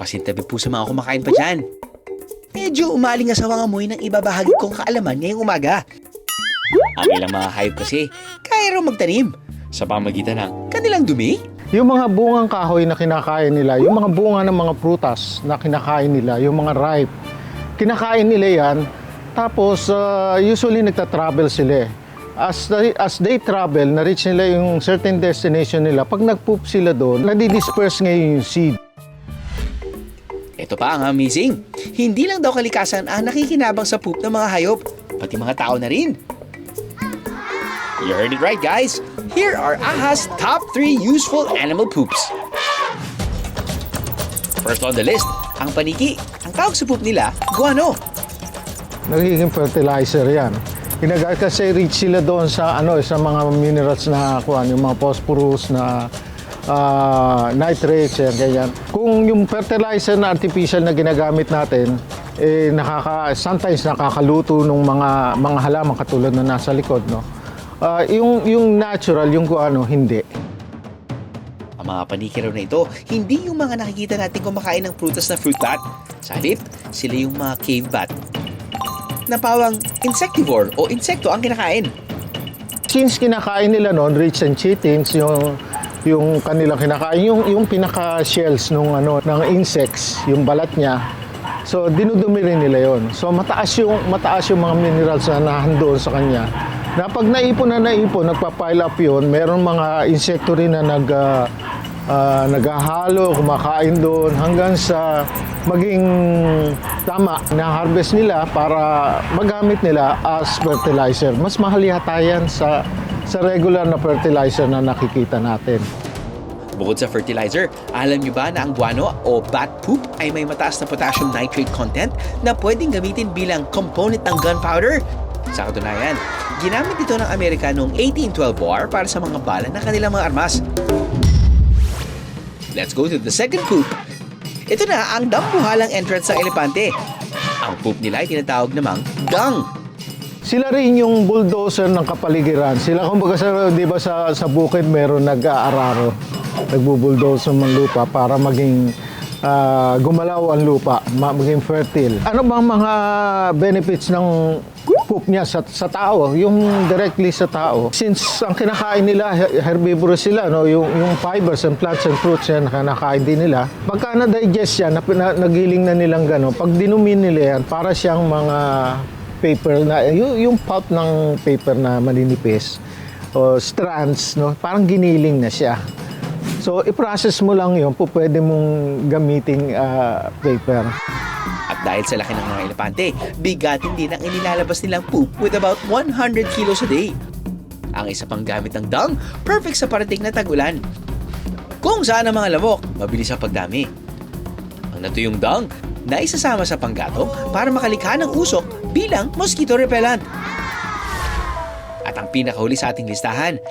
Pasintabi po sa mga kumakain pa dyan. Medyo umaling asawang amoy ng ibabahagi kong kaalaman ngayong umaga. Ang ilang mga hayop kasi, kaya raw magtanim sa pamagitan ng kanilang dumi. Yung mga bungang kahoy na kinakain nila, yung mga bunga ng mga prutas na kinakain nila, yung mga ripe, kinakain nila yan. Tapos, usually nagta-travel sila. As they travel, na-reach nila yung certain destination nila. Pag nag-poop sila doon, nadi-disperse ngayon yung seed. Ito pa ang amazing. Hindi lang daw kalikasan ang nakikinabang sa poop ng mga hayop, pati mga tao na rin. You heard it right, guys. Here are AHA's top 3 useful animal poops. First on the list, ang paniki. Ang tawag sa poop nila, guano. Nagiging fertilizer yan. Ginagamit kasi rich sila doon sa sa mga minerals na yung mga phosphorus na nitrates, ganyan. Kung yung fertilizer na artificial na ginagamit natin, sometimes nakakaluto ng mga halaman katulad na nasa likod, no? Yung natural, yung hindi. Ang mga paniki raw na ito, hindi yung mga nakikita natin kumakain ng prutas na fruit bat. Sa halip, sila yung mga cave bat na pawang insectivore o insekto ang kinakain. Since kinakain nila noon, rich and chitins, yung kanilang kinakain, yung pinaka-shells ng insects, yung balat niya. So dinudumi rin nila yon. So mataas yung mga minerals na nandoon sa kanya. Na pag naipon, nagpa-pile up yun, meron mga insekto rin na naghahalo, kumakain doon hanggang sa maging tama na harvest nila para magamit nila as fertilizer. Mas mahal yata yan sa regular na fertilizer na nakikita natin. Bukod sa fertilizer, alam niyo ba na ang guano o bat poop ay may mataas na potassium nitrate content na pwedeng gamitin bilang component ng gunpowder? Sa katunayan, ginamit ito ng Amerika noong 1812 war para sa mga bala ng kanilang mga armas. Let's go to the second poop. Ito na ang dambuhalang entrance ng elepante. Ang poop nila ay tinatawag namang dung. Sila rin yung bulldozer ng kapaligiran. Sila kumbaga di ba sa bukid meron nag-aararo, nagbubulldozer ng lupa para maging gumalaw ang lupa, maging fertile. Ano bang mga benefits ng poop niya sa tao, yung directly sa tao? Since ang kinakain nila, herbivorous sila, no? yung fibers and plants and fruits yan, kinakain din nila. Pagka na-digest yan, nagiling na nilang gano'n, pag dinumin nila yan, para siyang mga paper na, yung pulp ng paper na maninipis, o strands, no? Parang giniling na siya. So, i-process mo lang yun, pwede mong gamiting paper. At dahil sa laki ng mga elepante, bigatin din ang inilalabas nilang poop with about 100 kilos a day. Ang isa pang gamit ng dung, perfect sa parating na tag-ulan. Kung saan ang mga lamok, mabilis ang pagdami. Ang natuyong dung, na isasama sa panggatong para makalikha ng usok bilang mosquito repellent. At ang pinakahuli sa ating listahan,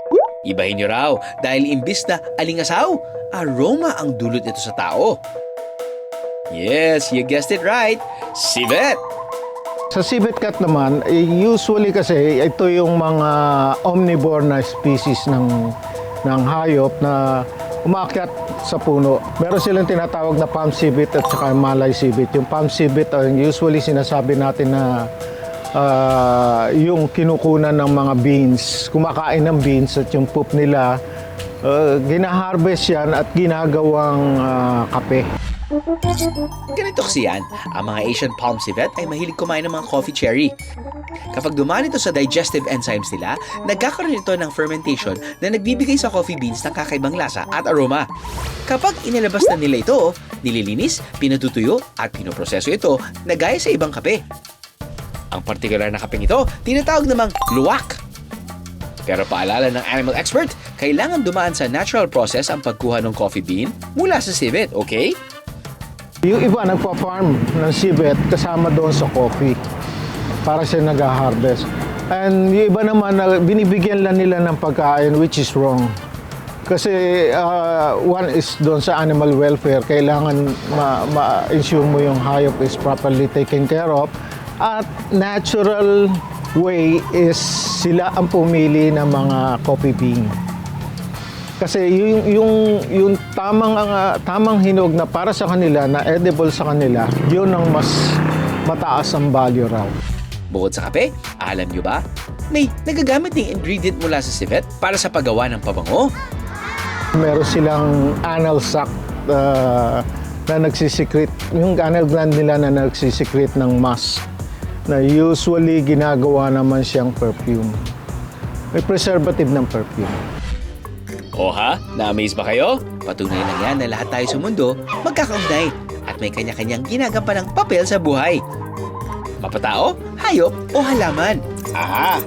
ibahin nyo raw dahil imbis na alingasaw, aroma ang dulot nito sa tao. Yes, you guessed it right, civet! Sa civet cat naman, usually kasi ito yung mga omnivore na species ng hayop na umakyat sa puno. Meron silang tinatawag na palm civet at saka malay civet. Yung palm civet, usually sinasabi natin na yung kinukunan ng mga beans, kumakain ng beans at yung poop nila, ginaharvest yan at ginagawang kape. Ganito kasi yan, ang mga Asian palm civet ay mahilig kumain ng mga coffee cherry. Kapag dumaan ito sa digestive enzymes nila, nagkakaroon ito ng fermentation na nagbibigay sa coffee beans ng kakaibang lasa at aroma. Kapag inilabas na nila ito, nililinis, pinatutuyo at pinoproseso ito na gaya sa ibang kape. Ang partikular na kapeng ito, tinatawag namang luwak. Pero paalala ng animal expert, kailangan dumaan sa natural process ang pagkuha ng coffee bean mula sa civet, okay? Yung iba nagpa-farm ng civet kasama doon sa coffee para siya nag-harvest. And yung iba naman, binibigyan lang nila ng pagkain which is wrong. Kasi one is doon sa animal welfare, kailangan ma-ensure mo yung hayop is properly taken care of. At natural way is sila ang pumili ng mga coffee bean. Kasi yung tamang hinog na para sa kanila, na edible sa kanila, yun ang mas mataas ang value raw. Bukod sa kape, alam nyo ba? May nagagamit ng ingredient mula sa civet para sa paggawa ng pabango. Meron silang anal sac na nagsisikret, yung anal gland nila na nagsisikret ng musk, na usually ginagawa naman siyang perfume. May preservative ng perfume. O ha? Na-amaze ba kayo? Patunay lang yan na lahat tayo sa mundo magkakaugnay at may kanya-kanyang ginagampalang papel sa buhay. Mapatao, hayop o halaman. Aha!